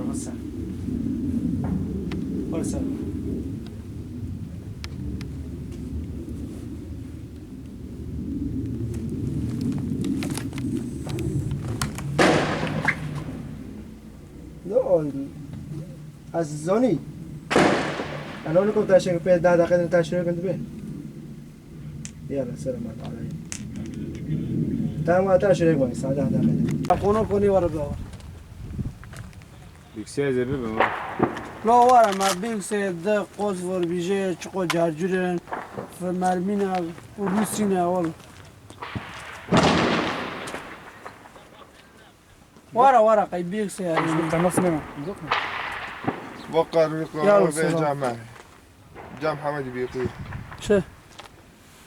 مثلا ولا سلام لا عزیزانی الان نکن تاشر به 10 دقیقه تاشر کنید به یالا سلام علیکم تمام تاشر کنید ساعت 10 دقیقه خونه کنی ورا بیا Yüksek zebi mi var? لا ورا ما بيكسي ده قوس فور بيجي تشقو جارجورن في مرمينا وروسينا والله ورا قي بيكسي يعني وقر يلا ويقر سلام. جامع جام حمد بيقول شه